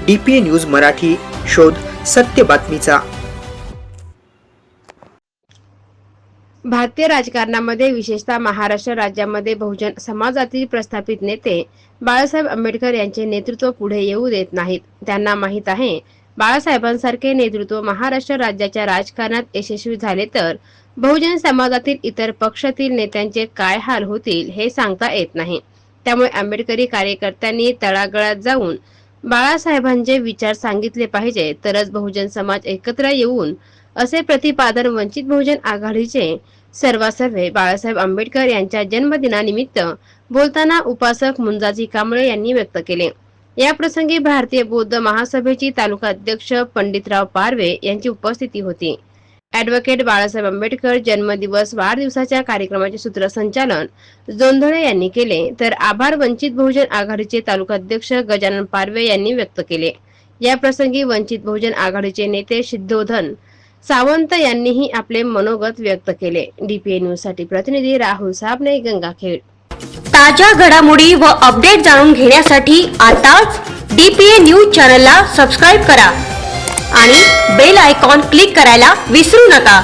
DPA news Marathi, शोध सत्य बातमीचा। भारतीय राजकारणामध्ये विशेषतः महाराष्ट्र राज्यामध्ये बहुजन समाजातील प्रस्थापित नेते बाळासाहेब आंबेडकर यांचे नेतृत्व पुढे येऊ देत नाहीत। त्यांना माहित आहे, बाळासाहेबांसारखे नेतृत्व महाराष्ट्र राज्याच्या राजकारणात यशस्वी झाले तर बहुजन समाजातील इतर पक्षातील नेत्यांचे काय हाल होतील हे सांगता येत नाही। त्यामुळे आंबेडकरी कार्यकर्त्यांनी तळागाळात जाऊन बाळासाहेबांचे विचार सांगितले पाहिजे, तरच बहुजन समाज एकत्र येऊन असे प्रतिपादन वंचित बहुजन आघाडीचे सर्वेसर्वा बाळासाहेब आंबेडकर यांच्या जन्मदिनानिमित्त बोलताना उपासक मुंजाजी कांबळे यांनी व्यक्त केले। या प्रसंगी भारतीय बौद्ध महासभेची तालुका अध्यक्ष पंडितराव पारवे यांची उपस्थिती होती। ॲडव्होकेट बाळासाहेब आंबेडकर जन्मदिवस वाढदिवसाच्या कार्यक्रमाचे सूत्रसंचालन जोंधळे यांनी केले, तर आभार वंचित बहुजन आघाडीचे तालुका अध्यक्ष गजानन पारवे यांनी व्यक्त केले। या प्रसंगी वंचित बहुजन आघाडीचे नेते सिद्धोधन सावंत यांनीही आपले मनोगत व्यक्त केले। DPA न्यूज साठी प्रतिनिधी राहुल साबणे, गंगाखेड। ताज्या घडामोडी व अपडेट जाणून घेण्यासाठी आताच DPA न्यूज चॅनलला सबस्क्राइब करा आणि बेल आयकॉन क्लिक करायला विसरू नका।